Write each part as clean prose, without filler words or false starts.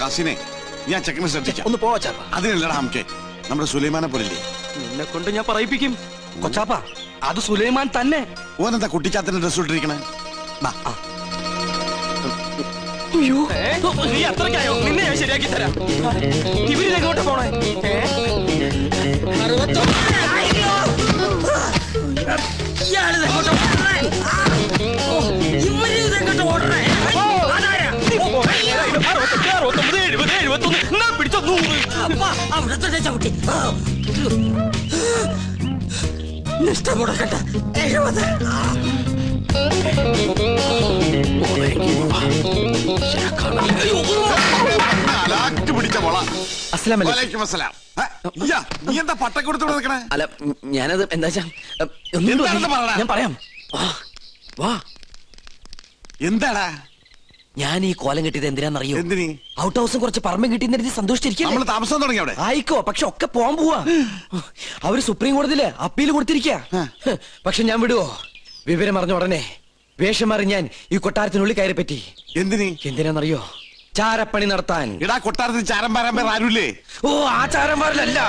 കാസിനെ ഞാൻ ചെക്കനെ ശ്രദ്ധിക്കാം. ഒന്ന് പോവാ ചാപ്പ. അതിനല്ലടാ നമുക്ക് നമ്മുടെ സുലൈമാനെ പോലില്ലേ. നിന്നെ കൊണ്ട് ഞാൻ പറയിപ്പിക്കും കൊച്ചാപ്പ. അത് സുലൈമാൻ തന്നെ. ഓനെന്താ കുട്ടിച്ചാത്തിന്റെ ഡ്രസ് ഇട്ടിരിക്കണേ? നീ അത്രയ്ക്കായോ? നിന്നെ ഞാൻ ശരിയാക്കി തരാം. ഇവരിതെങ്ങോട്ട് പോണേ? നഷ്ടമുടക്കട്ടെ. 70 പിടിച്ച മോള. നീ എന്താ പട്ടം കൊടുത്തോണ്ട് നിൽക്കണേ? അല്ല ഞാനത് എന്താ ഞാൻ പറയാം. എന്താടാ ഞാൻ ഈ കോലം കിട്ടിയത് എന്തിനാന്നറിയോ? എന്തിനീ? ഔട്ട് ഹൗസും കുറച്ച് പറമ്പും കിട്ടിയെന്ന് സന്തോഷിച്ചിരിക്കും. നമ്മള് താമസം തുടങ്ങി അവിടെ. ആയിക്കോ, പക്ഷെ ഒക്കെ പോവാൻ പോവാ. അവര് സുപ്രീം കോടതിയില് അപ്പീൽ കൊടുത്തിരിക്ക. പക്ഷെ ഞാൻ വിടുവോ? വിവരം അറിഞ്ഞ ഉടനെ വേഷം മാറി ഞാൻ ഈ കൊട്ടാരത്തിനുള്ളിൽ കയറി പറ്റി. എന്തിനാന്നറിയോ? ചാരപ്പണി നടത്താൻ. ഇടാ കൊട്ടാരത്തിൽ ചാരം പാരാൻ പേർ ആരുല്ലേ? ഓ ആ ചാരന്മാരിലല്ല,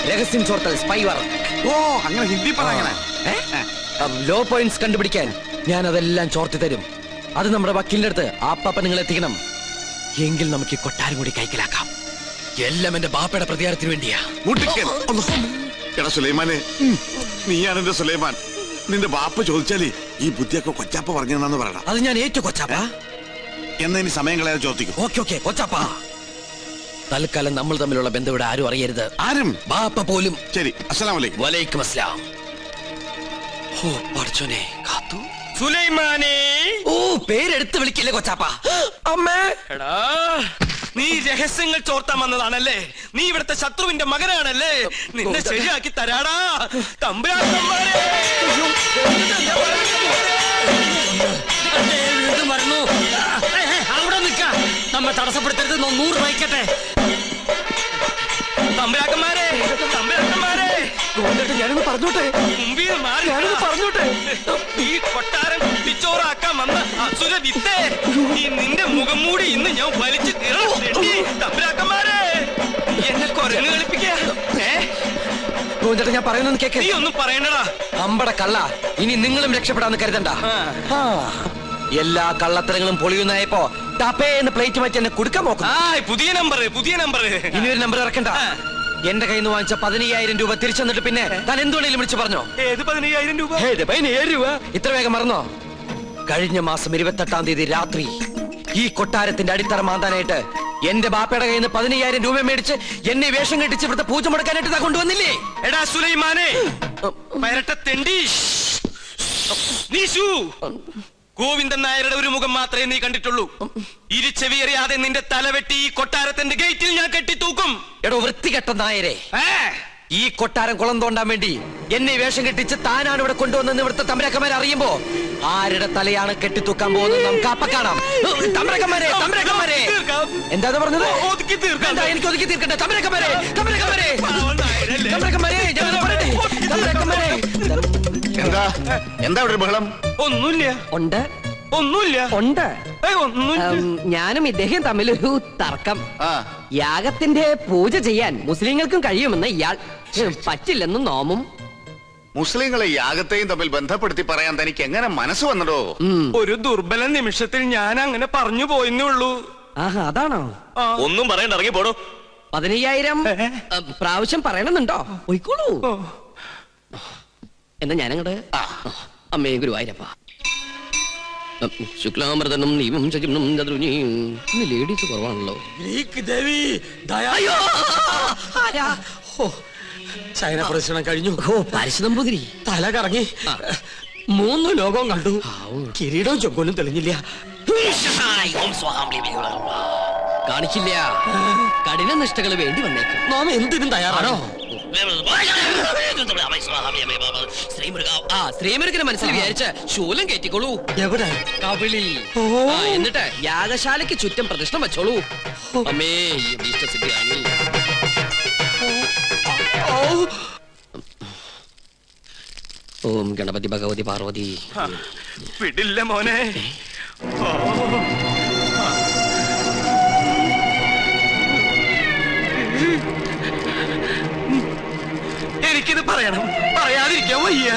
രഹസ്യം ചോർത്തൽ, സ്പൈ വർക്ക്. ഓ അങ്ങനെ ഹിന്ദി പറയണേ. ലോ പോയിന്റ്സ് കണ്ടുപിടിക്കാൻ ഞാൻ അതെല്ലാം ചോർത്തി തരും. അത് നമ്മുടെ വക്കീലിന്റെ അടുത്ത് ആപ്പാപ്പ നിങ്ങൾ എത്തിക്കണം. എങ്കിൽ നമുക്ക് ഈ കൊട്ടാരം കൂടി കൈക്കലാക്കാം. എല്ലാം എന്റെ ബാപ്പയുടെ പ്രതികാരത്തിന് വേണ്ടിയാ. എടാ സുലൈമാനെ, നീയാണ് എന്റെ സുലൈമാൻ. നിന്റെ ബാപ്പ ചോദിച്ചാലേ ഈ ബുദ്ധിയൊക്കെ കൊച്ചാപ്പ പറഞ്ഞെന്നു പറയണം. അത് ഞാൻ ഏറ്റു കൊച്ചാപ്പ. എന്നാ ഇനി സമയം കളയാതെ ചോദിക്കും. ഓക്കെ കൊച്ചാപ്പ. തൽക്കാലം നമ്മൾ തമ്മിലുള്ള ബന്ധം ഇവിടെ ആരും അറിയരുത്. ആരും? ബാപ്പ പോലും. ശരി. അസ്സലാമു അലൈക്കും. വലൈക്കും അസ്സലാം. ഓ പഠിച്ചോനെ കാത്തു. സുലൈമാനെ. ഓ പേരെടുത്ത് വിളിക്കില്ലേ കൊച്ചാപ്പ. അമ്മേ. എടാ നീ രഹസ്യങ്ങൾ ചോർത്താൻ വന്നതാണല്ലേ? നീ ഇവിടുത്തെ ശത്രുവിന്റെ മകനാണല്ലേ? നിന്നെ ശരിയാക്കി തരാടാ തമ്പുരാക്കന്മാരെ. അവിടെ നിൽക്ക, നമ്മെ തടസ്സപ്പെടുത്തരുത്. 100 വയ്ക്കട്ടെ. തമ്പുരാക്കന്മാരെ, തമ്പുരാക്കന്മാരെ, ഞാനൊന്ന് പറഞ്ഞോട്ടെ. മുമ്പിൽ മാറി പറഞ്ഞോട്ടെ. ഈ കൊട്ടാരം കുട്ടിച്ചോറാക്കാൻ വന്ന അസുര വിത്തേ, ഈ നിന്റെ മുഖം മൂടി ഇന്ന് ഞാൻ വലിച്ചു തീർന്നു. തമ്പുരാക്കന്മാരെ, എന്നെ കൊരങ്ങ് കളിപ്പിക്കാ. ഞാൻ പറയുന്നത് കേക്ക്. നീ ഒന്നും പറയണ്ടടാ. അമ്പട കള്ള, ഇനി നിങ്ങളും രക്ഷപ്പെടാന്ന് കരുതണ്ട. എല്ലാ കള്ളത്തരങ്ങളും പൊളിയുന്നായപ്പോ ടപ്പേന്ന് പ്ലേറ്റ് മാറ്റി എന്നെ കൊടുക്കാൻ നോക്കും. പുതിയ നമ്പർ. ഇനിയൊരു നമ്പർ ഇറക്കണ്ട. എന്റെ കയ്യിൽ നിന്ന് വാങ്ങിച്ച 15,000 രൂപ തിരിച്ചു തന്നിട്ട് പിന്നെ താൻ എന്തുകൊണ്ടെങ്കിലും വിളിച്ചു പറഞ്ഞോ? ഏത് 15,000 രൂപ? 15,000 രൂപ ഇത്ര വേഗം മറന്നോ? കഴിഞ്ഞ മാസം 28-ാം തീയതി രാത്രി ഈ കൊട്ടാരത്തിന്റെ അടിത്തറ മാന്താനായിട്ട് എന്റെ ബാപ്പയുടെ കയ്യിൽ നിന്ന് 15,000 രൂപ മേടിച്ച് എന്നെ വേഷം കെട്ടിച്ച് ഇവിടുത്തെ പൂജ മുടക്കാനായിട്ട് കൊണ്ടുവന്നില്ലേ? എടാ സുലൈമാനെ, പരട്ടത്തെണ്ടി, ഗോവിന്ദൻ നായരുടെ ഒരു മുഖം മാത്രമേ നീ കണ്ടിട്ടുള്ളൂ. ഇരുചെവിയറിയാതെ നിന്റെ തലവെട്ടി ഈ കൊട്ടാരത്തിന്റെ ഗേറ്റിൽ ഞാൻ കെട്ടിത്തൂക്കും. എടോ വൃത്തികെട്ട നായരെ, ഈ കൊട്ടാരം കുളം തോണ്ടാൻ വേണ്ടി എന്നെ വേഷം കെട്ടിച്ച് താനാണ് ഇവിടെ കൊണ്ടുവന്നെന്ന് ഇവിടുത്തെ തമ്പുരാക്കന്മാരെ അറിയുമ്പോ ആരുടെ തലയാണ് കെട്ടിത്തൂക്കാൻ പോകുന്നത് നമുക്ക് അപ്പ കാണാം. തമ്പുരാക്കന്മാരെ, എന്താ പറഞ്ഞത്? എനിക്ക് ഒതുക്കി തീർക്കട്ടെ. തമ്പുരാക്കന്മാരെ, എന്താ ഒരു ബഹളം? ഒന്നുമില്ല. ഞാനും ഇദ്ദേഹം തമ്മിലൊരു തർക്കം. യാഗത്തിന്റെ പൂജ ചെയ്യാൻ മുസ്ലിങ്ങൾക്കും കഴിയുമെന്ന് ഇയാൾ, പറ്റില്ലെന്നും നോമും. മുസ്ലിങ്ങളെ യാഗത്തെയും തമ്മിൽ ബന്ധപ്പെടുത്തി പറയാൻ തനിക്ക് എങ്ങനെ മനസ്സ് വന്നടോ? ഒരു ദുർബല നിമിഷത്തിൽ ഞാൻ അങ്ങനെ പറഞ്ഞു പോയെന്നേ ഉള്ളൂ. അതാണോ? ഒന്നും പറയണ്ട, ഇറങ്ങി പോടോ. 15,000 പ്രാവശ്യം പറയണമെന്നുണ്ടോ? പോയിക്കോളൂ. എന്നാ ഞാനങ്ങട്. അമ്മേ ഗുരുവായൂരപ്പ. ശുക്ലാമൃതനും നീവും ശചിനും ചതുരുനിയും. ഇന്ന് ലേഡീസ് കുറവാണല്ലോ. ചൈന പ്രദർശനം കഴിഞ്ഞു. പാരിശുനമ്പൂതിരി തല കറങ്ങി 3 ലോകവും കണ്ടു. കിരീടവും ചൊക്കോലും തെളിഞ്ഞില്ല. കാണിക്കില്ല. കഠിന നിഷ്ഠകൾ വേണ്ടി വന്നേക്കും. നാം എന്തിനും തയ്യാറാണോ? ശ്രീമുരുകനെ മനസ്സിൽ വിചാരിച്ച് ശൂലം കയറ്റിക്കോളൂ. എവിടെ? കവിളിൽ. എന്നിട്ട് യാഗശാലയ്ക്ക് ചുറ്റും പ്രദക്ഷിണം വെച്ചോളൂ. അമ്മേ ഇഷ്ടസിദ്ധിയാണ്. ഓം ഗണപതി ഭഗവതി പാർവതി. വിടില്ല മോനെ. വയ്യ.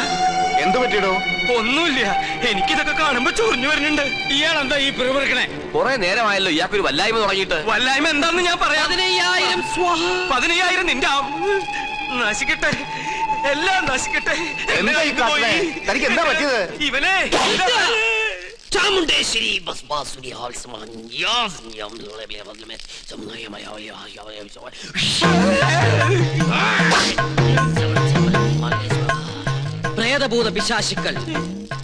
എന്ത് പറ്റിയിടോ? ഒന്നുമില്ല, എനിക്കിതൊക്കെ കാണുമ്പോ ചൊറിഞ്ഞു വരുന്നുണ്ട്. ഇയാളെന്താ ഈ പിറുപിറുക്കണേ? കുറെ നേരമായല്ലോ ഇയാൾക്കൊരു വല്ലായ്മ തുടങ്ങിയിട്ട്. വല്ലായ്മ എന്താന്ന് ഞാൻ പറയാം. 15,000 സ്വാഹ. 15,000 നിന്റെ നശിക്കട്ടെ, എല്ലാം നശിക്കട്ടെ. എന്താ ഈ കാട്ടണേ? തനിക്ക് എന്താ പറ്റിയത്? ഇവനെ ചാമുണ്ടേശ്വരി ഭസ്മാസുരി പ്രേതഭൂത പിശാശുക്കൾ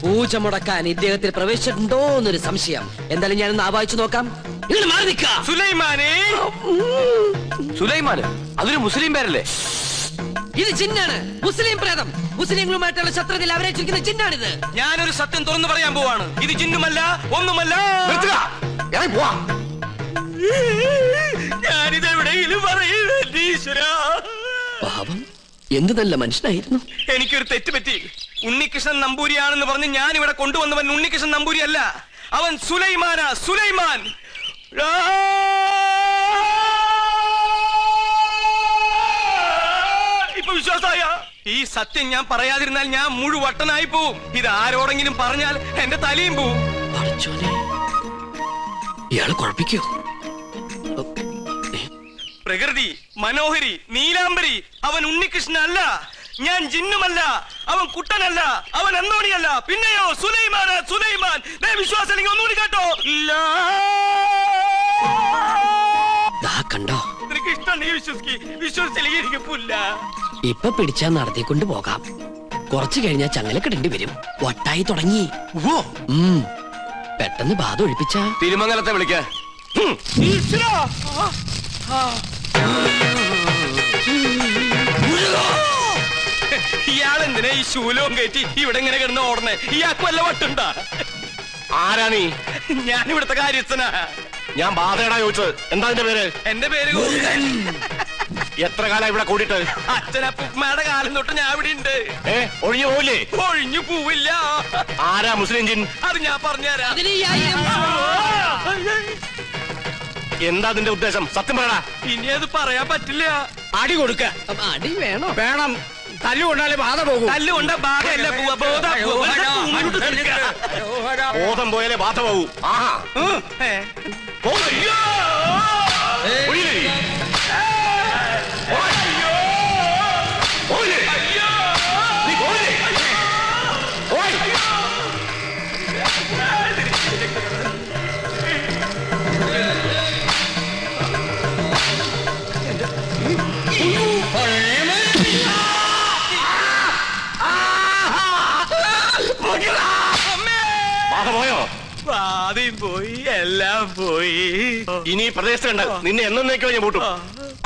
പൂജ മുടക്കാൻ ഇദ്ദേഹത്തിൽ പ്രവേശിച്ചിട്ടുണ്ടോ എന്നൊരു സംശയം. എന്തായാലും ഞാനൊന്ന് ആവാഹിച്ചു നോക്കാം. ഇങ്ങനെ മാറി നിൽക്കാം. സുലൈമാനെ. സുലൈമാന് അതൊരു മുസ്ലിം പേരല്ലേ? ഇത് ജിന്നാണ്, മുസ്ലിം പ്രേതം. മുസ്ലിങ്ങളുമായിട്ടുള്ള ശത്രുതയിൽ അവരേറ്റിരിക്കുന്ന ജിന്നാണിത്. ഞാനൊരു സത്യം തുറന്നു പറയാൻ പോവാണ്. ഇത് ജിന്നുമല്ല, ഒന്നുമല്ല. നിർത്തുക. ഇറങ്ങി പോവാ. ഞാനിത് എവിടെയെങ്കിലും പറയുന്നു ഈശ്വരാ. പാപം, എന്ത് നല്ല മനുഷ്യനായിരുന്നു. എനിക്കൊരു തെറ്റ് പറ്റി. ഉണ്ണികൃഷ്ണൻ നമ്പൂരിയാണെന്ന് പറഞ്ഞ് ഞാൻ ഇവിടെ കൊണ്ടുവന്നവൻ ഉണ്ണികൃഷ്ണൻ നമ്പൂരി അല്ല, അവൻ സുലൈമാനാ, സുലൈമാൻ. ഇപ്പൊ വിശ്വാസായ? ഈ സത്യം ഞാൻ പറയാതിരുന്നാൽ ഞാൻ മുഴുവട്ടനായി പോവും. ഇത് ആരോടെങ്കിലും പറഞ്ഞാൽ എന്റെ തലയും പോവും. പഠിച്ചോനെ, ഇയാള് കുഴപ്പിക്കോ? പ്രകൃതി, മനോഹരി, നീലാംബരി, അവൻ ഉണ്ണികൃഷ്ണൻ അല്ല. ഞാൻ ജിന്നുമല്ല, അവൻ കുട്ടനല്ല, അവൻ അന്തോണിയല്ല. പിന്നെയോ സുലൈമാനാ, സുലൈമാൻ. വിശ്വാസം അല്ലെങ്കിൽ ഒന്നുകൂടി കേട്ടോ. കണ്ടോ, നിനക്ക് ഇഷ്ടം വിശ്വസിച്ചില്ലെങ്കിൽ എനിക്ക് പുല്ല. ഇപ്പൊ പിടിച്ചാ നടത്തിക്കൊണ്ട് പോകാം. കുറച്ചു കഴിഞ്ഞാൽ ചങ്ങലക്കിടേണ്ടി വരും. വട്ടായി തുടങ്ങി. പെട്ടെന്ന് ബാധ ഒഴിപ്പിച്ച തിരുമംഗലത്തെ വിളിക്ക. ഇയാളെന്തിനാ ഈ ശൂലവും കയറ്റി ഇവിടെ ഇങ്ങനെ കിടന്ന് ഓടണേ? ഇയാൾക്ക് വല്ല വട്ടുണ്ടാ? ആരാ നീ? ഞാൻ ഇവിടുത്തെ കാര്യസ്ഥനാ. ഞാൻ ബാധയടാ ചോദിച്ചത്. എന്താ നിന്റെ പേര്? എന്റെ പേര് ഗോവിന്ദൻ. എത്ര കാലം ഇവിടെ കൂടിയിട്ട്? അച്ഛനപ്പൂമ്മയുടെ കാലം തൊട്ട് ഞാൻ ഇവിടെ ഉണ്ട്. ഒഴിഞ്ഞു പോവില്ലേ? ഒഴിഞ്ഞു പോവില്ല. ആരാ മുസ്ലിം ജിൻ? അത് ഞാൻ പറഞ്ഞുതരാം. എന്താ നിന്റെ ഉദ്ദേശം? സത്യം പറയടാ. ഇനി അത് പറയാൻ പറ്റില്ല. അടി കൊടുക്ക. അടി വേണോ? വേണം. തല്ലുകൊണ്ടാലേ ബാധ പോകും. തല്ലുകൊണ്ട ബാധയല്ല പോവാ, ബോധം പോയാലേ ബാധ പോകൂ. ആഹാ. പോയോ? ആദ്യം പോയി, എല്ലാം പോയി. ഇനി പ്രദേശത്തുണ്ട്. നിന്നെ എന്നേക്കോ ഞാൻ പൂട്ടും.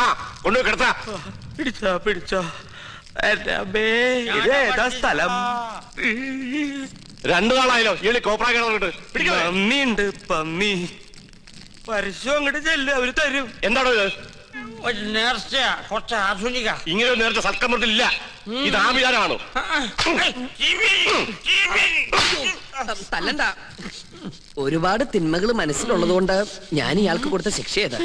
ആ, കൊണ്ടുപോയി കിടത്താ. പിടിച്ചോ, പിടിച്ചോ. ഇതേതാ സ്ഥലം? 2 നാളായല്ലോ ഈ കോപ്രാ കിടന്നിട്ട്. പന്നിയുണ്ട്, പന്നി. പരസ്യം അങ്ങോട്ട് ചെല്ല്, അവര് തരും. എന്താണോ ഇത്? നേർച്ചയാ, കുറച്ച് ആധുനിക. ഇങ്ങനെ ഒരു നേരത്തെ സൽക്കമൃത്തില്ല. ഇത് ആഭിചാരമാണോ? തല്ലണ്ട. ഒരുപാട് തിന്മകൾ മനസ്സിലുള്ളത് കൊണ്ട് ഞാൻ ഇയാൾക്ക് കൊടുത്ത ശിക്ഷ ഏത്?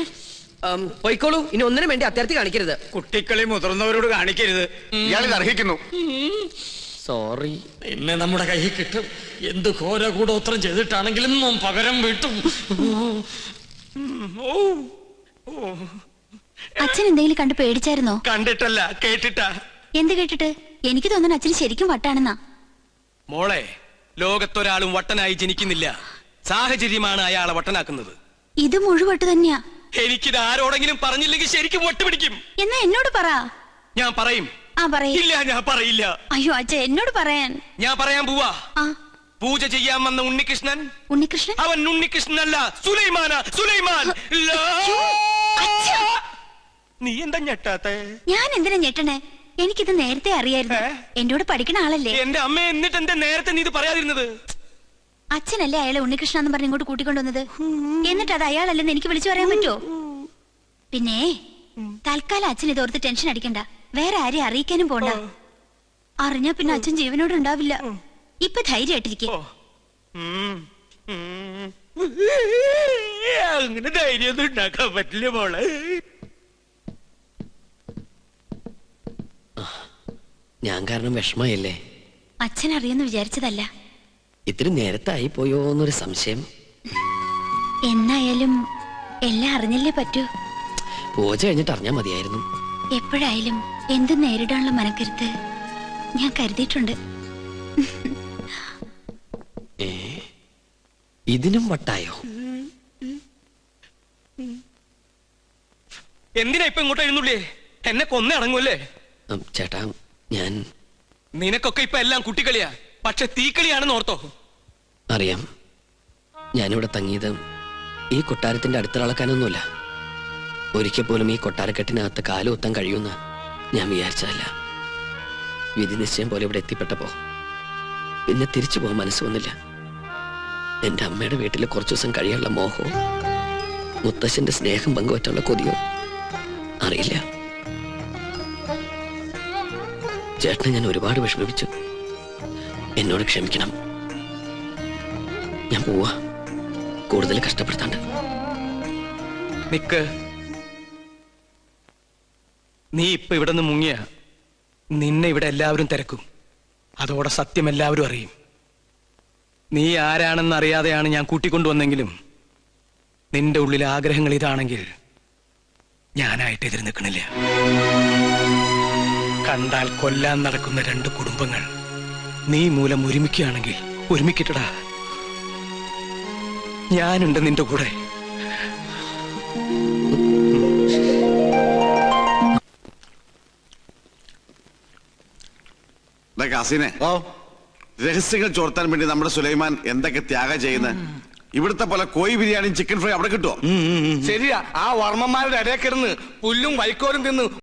പോയിക്കോളൂ. ഇനി ഒന്നിനും വേണ്ടി അത്യാർത്ഥി കാണിക്കരുത്. കുട്ടികളെ മുതിർന്നവരോട് കാണിക്കരുത്. ഇയാളിത് അർഹിക്കുന്നു. സോറി. ഇന്ന് നമ്മുടെ കയ്യിൽ കിട്ടും. എന്ത് ഘോര കൂടോത്രം ചെയ്തിട്ടാണെങ്കിലും പകരം വീട്ടും. അച്ഛൻ എന്തെങ്കിലും കണ്ട് പേടിച്ചായിരുന്നോ? കണ്ടിട്ടല്ല, കേട്ടിട്ടാ. എന്ത് കേട്ടിട്ട്? എനിക്ക് തോന്നുന്നു അച്ഛന് ശരിക്കും വട്ടാണെന്നാ. മോളെ, ലോകത്തൊരാളും വട്ടനായി ജനിക്കുന്നില്ല. സാഹചര്യമാണ് അയാളെ വട്ടനാക്കുന്നത്. ഇത് മുഴുവട്ട് തന്നെയാ. എനിക്കിത് ആരോടെങ്കിലും പറഞ്ഞില്ലെങ്കിൽ ശരിക്കും വട്ട് പിടിക്കും. എന്നാ എന്നോട് പറ. ഞാൻ പറയും. ആ പറയ്. ഇല്ല, ഞാൻ പറയില്ല. അയ്യോ അച്ഛ, എന്നോട് പറയാൻ. ഞാൻ പറയാൻ പോവാ. ആ പൂജ ചെയ്യാൻ വന്ന ഉണ്ണികൃഷ്ണൻ, ഉണ്ണികൃഷ്ണൻ അവൻ ഉണ്ണികൃഷ്ണനല്ല, സുലൈമാനാ, സുലൈമാൻ. നീ എന്താ ഞെട്ടാത്തെ? ഞാൻ എന്തിനാ ഞെട്ടണേ? എനിക്കിത് നേരത്തെ അറിയായിരുന്നു. എന്നോട് പഠിക്കണ ആളല്ലേ. എന്റെ അമ്മ, എന്നിട്ട് എന്റെ നേരത്തെ നീ ഇത് പറയാതിരുന്നത്? അച്ഛനല്ലേ അയാളെ ഉണ്ണികൃഷ്ണൻ എന്ന് പറഞ്ഞ് ഇങ്ങോട്ട് കൂട്ടിക്കൊണ്ടുവന്നത്. എന്നിട്ട് അത് അയാളല്ലെന്ന് എനിക്ക് വിളിച്ചു പറയാൻ പറ്റുമോ? പിന്നെ തൽക്കാലം അച്ഛൻ ഇതോർത്ത് ടെൻഷൻ അടിക്കണ്ട. വേറെ ആരെയും അറിയിക്കാനും പോണ്ട. അറിഞ്ഞാ പിന്നെ അച്ഛൻ ജീവനോട് ഉണ്ടാവില്ല. ഇപ്പൊ ധൈര്യമായിട്ടിരിക്കും. അങ്ങനെ ധൈര്യമൊന്നും ഉണ്ടാക്കാൻ പറ്റില്ല മോളെ. ഞാൻ കാരണം വിഷമയല്ലേ? അച്ഛൻ അറിയുമെന്ന് വിചാരിച്ചതല്ല. ഇത്തിരി നേരത്തായി പോയോ എന്നൊരു സംശയം. എന്നായാലും എല്ലാം അറിഞ്ഞല്ലേ പറ്റൂ. പൂജ കഴിഞ്ഞിട്ട് അറിഞ്ഞാൽ മതിയായിരുന്നു. എപ്പോഴായാലും എന്തും നേരിടാനുള്ള മനക്കരുത്ത് ഞാൻ കരുതിയിട്ടുണ്ട്. ഇതിനും വട്ടായോ? എന്തിനാ ഇപ്പൊ ഇങ്ങോട്ട് എഴുന്നള്ളേ? എന്നെ കൊന്നേ അടങ്ങൂല്ലേ? ചേട്ടാ, ഞാൻ നിനക്കൊക്കെ ഇപ്പൊ എല്ലാം കുട്ടിക്കളിയാ, പക്ഷെ തീക്കളിയാണെന്ന് ഓർത്തോ. അറിയാം. ഞാനിവിടെ തങ്ങിയത് ഈ കൊട്ടാരത്തിന്റെ അടുത്തിളക്കാനൊന്നുമില്ല. ഒരിക്കൽ പോലും ഈ കൊട്ടാരക്കെട്ടിനകത്ത് കാലുകുത്താൻ കഴിയുമെന്ന് ഞാൻ വിചാരിച്ചതല്ല. വിധി നിശ്ചയം പോലെ ഇവിടെ എത്തിപ്പെട്ടപ്പോ പിന്നെ തിരിച്ചു പോകാൻ മനസ്സ് വന്നില്ല. എന്റെ അമ്മയുടെ വീട്ടിൽ കുറച്ചു ദിവസം കഴിയാനുള്ള മോഹവും മുത്തശ്ശന്റെ സ്നേഹം പങ്കുവറ്റുള്ള കൊതിയോ അറിയില്ല. ചേട്ടനെ ഞാൻ ഒരുപാട് വിഷമിപ്പിച്ചു. എന്നോട് ക്ഷമിക്കണം. ഞാൻ പോവാ, കൂടുതൽ കഷ്ടപ്പെടുത്താണ്ട്. നിക്ക്. നീ ഇപ്പൊ ഇവിടെ നിന്ന് മുങ്ങിയ നിന്നെ ഇവിടെ എല്ലാവരും തിരക്കും. അതോടെ സത്യം എല്ലാവരും അറിയും. നീ ആരാണെന്ന് അറിയാതെയാണ് ഞാൻ കൂട്ടിക്കൊണ്ടുവന്നെങ്കിലും നിന്റെ ഉള്ളിലെ ആഗ്രഹങ്ങൾ ഇതാണെങ്കിൽ ഞാനായിട്ട് എതിര് നിൽക്കണില്ല. കണ്ടാൽ കൊല്ലാൻ നടക്കുന്ന രണ്ട് കുടുംബങ്ങൾ നീ മൂലം ഒരുമിക്കുകയാണെങ്കിൽ ഒരുമിക്കട്ടടാ. ഞാനുണ്ട് നിന്റെ കൂടെ. കാസിനെ, രഹസ്യങ്ങൾ ചോർത്താൻ വേണ്ടി നമ്മുടെ സുലൈമാൻ എന്തൊക്കെ ത്യാഗം ചെയ്യുന്നത്. ഇവിടുത്തെ പോലെ കോഴി ബിരിയാണിയും ചിക്കൻ ഫ്രൈ അവിടെ കിട്ടുമോ? ശരിയാ, ആ വർമ്മന്മാരുടെ ഇടയിൽ കിടന്ന് പുല്ലും വൈക്കോലും തിന്ന്